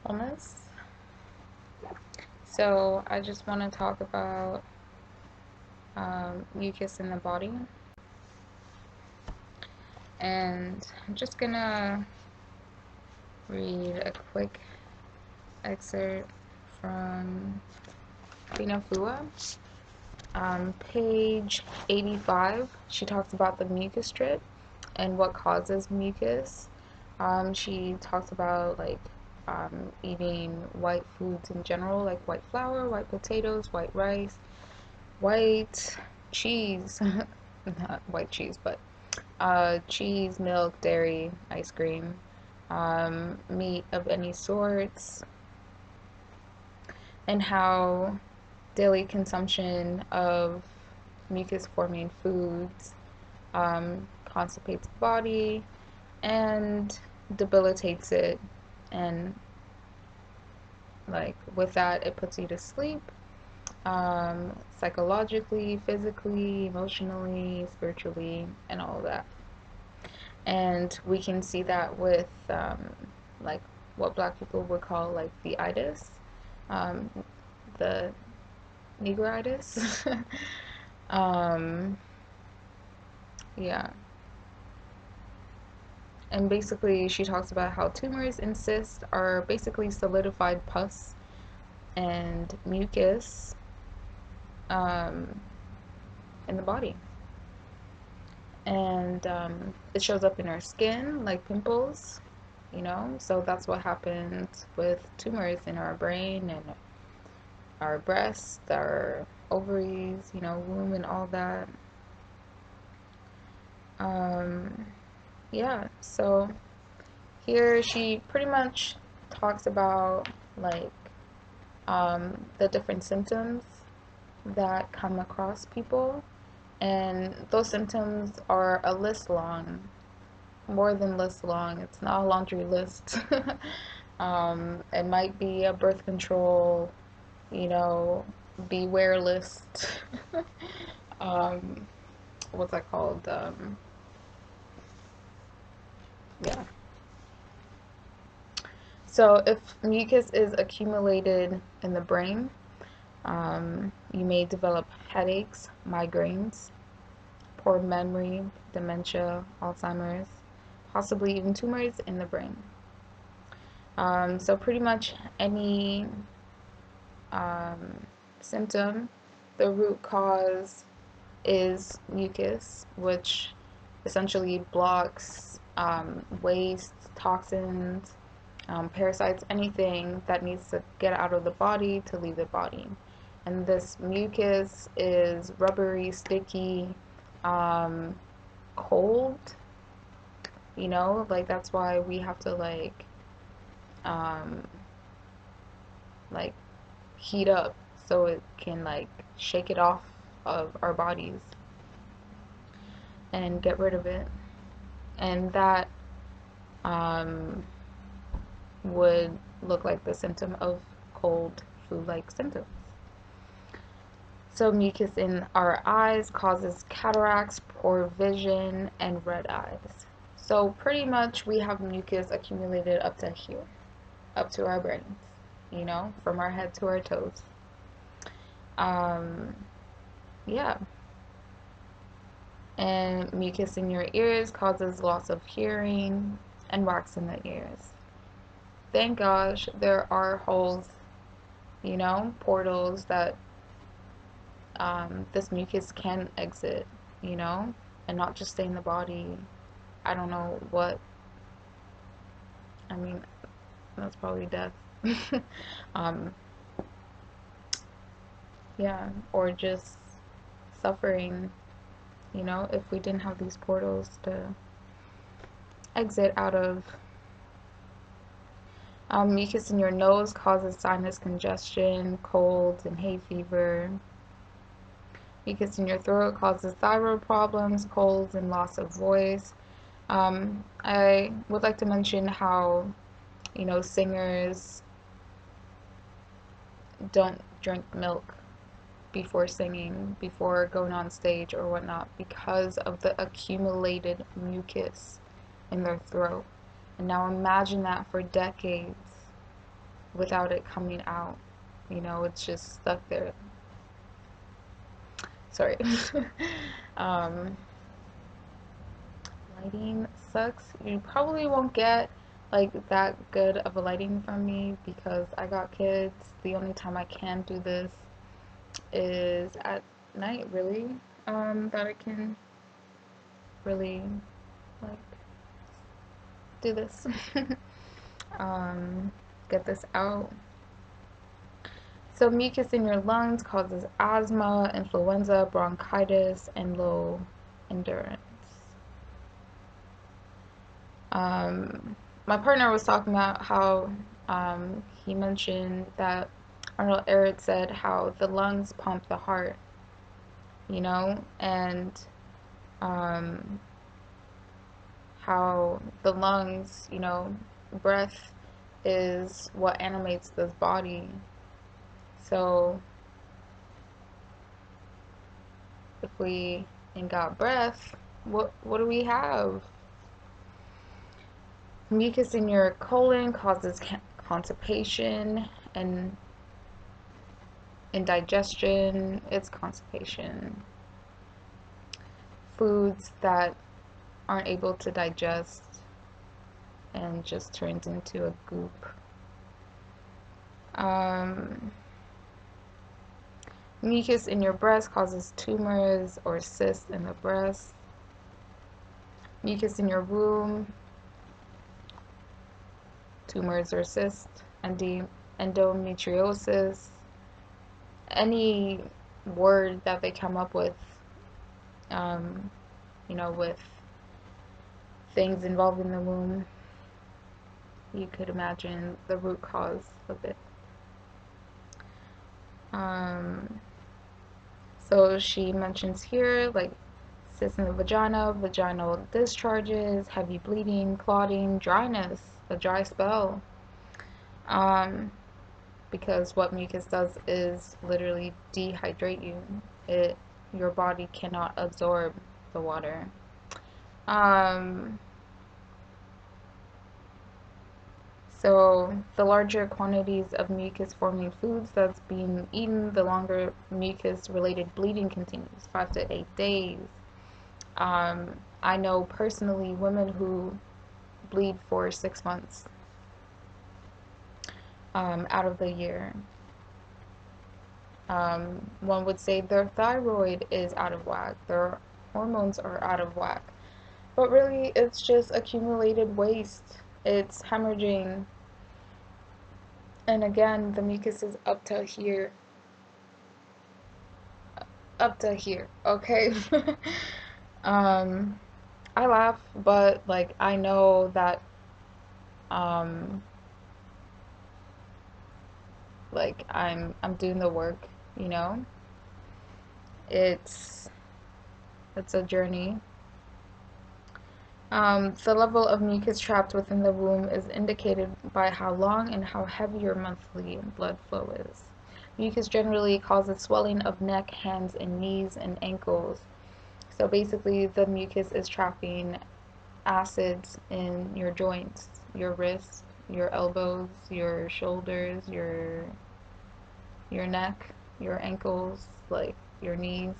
wellness. So I just want to talk about mucus in the body, and I'm just gonna read a quick excerpt from Queen Afua, page 85. She talks about the mucus strip and what causes mucus. She talks about eating white foods in general, like white flour, white potatoes, white rice, white cheese, not white cheese, but cheese, milk, dairy, ice cream, meat of any sorts, and how daily consumption of mucus forming foods constipates the body and debilitates it, and with that it puts you to sleep, psychologically, physically, emotionally, spiritually, and all of that. And we can see that with like what black people would call like the itis, um, the negritis. Yeah. And basically, she talks about how tumors and cysts are basically solidified pus and mucus um, in the body. And it shows up in our skin, like pimples, So that's what happens with tumors in our brain and our breasts, our ovaries, womb, and all that. Yeah, so here she pretty much talks about the different symptoms that come across people, and those symptoms are a list long, more than list long. It's not a laundry list. It might be a birth control, beware list. um, what's that called? Yeah. So if mucus is accumulated in the brain, you may develop headaches, migraines, poor memory, dementia, Alzheimer's, possibly even tumors in the brain. So pretty much any symptom, the root cause is mucus, which essentially blocks waste, toxins, parasites, anything that needs to get out of the body to leave the body. And this mucus is rubbery, sticky, cold, that's why we have to um, like heat up so it can shake it off of our bodies and get rid of it. And that would look like the symptom of cold flu-like symptoms. So mucus in our eyes causes cataracts, poor vision, and red eyes. So pretty much we have mucus accumulated up to here, up to our brains, from our head to our toes. Yeah. And mucus in your ears causes loss of hearing and wax in the ears. Thank gosh there are holes, portals that this mucus can exit, and not just stay in the body. I don't know what, I mean, that's probably death. um, yeah, or just suffering, if we didn't have these portals to exit out of. Mucus in your nose causes sinus congestion, colds, and hay fever. Mucus in your throat causes thyroid problems, colds, and loss of voice. I would like to mention how, singers don't drink milk before singing, before going on stage or whatnot, because of the accumulated mucus in their throat. And now imagine that for decades. without it coming out. You know, it's just stuck there. Sorry. um, Lighting sucks. You probably won't get like that good of a lighting from me because I got kids. The only time I can do this is at night, really. That I can really like do this. um, get this out. So mucus in your lungs causes asthma, influenza, bronchitis, and low endurance. My partner was talking about how he mentioned that Arnold Ehret said how the lungs pump the heart, you know, and um, how the lungs, you know, breath is what animates this body. So if we ain't got breath, what do we have? Mucus in your colon causes constipation and indigestion. It's constipation. Foods that aren't able to digest and just turns into a goop. Mucus in your breast causes tumors or cysts in the breast. Mucus in your womb, tumors or cysts, endometriosis, any word that they come up with, um, you know, with things involving the womb, you could imagine the root cause of it. So she mentions here, like, cysts in the vagina, vaginal discharges, heavy bleeding, clotting, dryness, a dry spell. Because what mucus does is literally dehydrate you. Your body cannot absorb the water. So the larger quantities of mucus-forming foods that's being eaten, the longer mucus-related bleeding continues, 5 to 8 days. I know personally women who bleed for 6 months out of the year. One would say their thyroid is out of whack, their hormones are out of whack. But really, it's just accumulated waste. It's hemorrhaging. And again, the mucus is up to here. Up to here, okay? I laugh, but like I know that um like I'm doing the work, you know? It's it's a journey. The level of mucus trapped within the womb is indicated by how long and how heavy your monthly blood flow is. Mucus generally causes swelling of neck, hands, and knees and ankles. So basically, the mucus is trapping acids in your joints, your wrists, your elbows, your shoulders, your neck, your ankles, like your knees.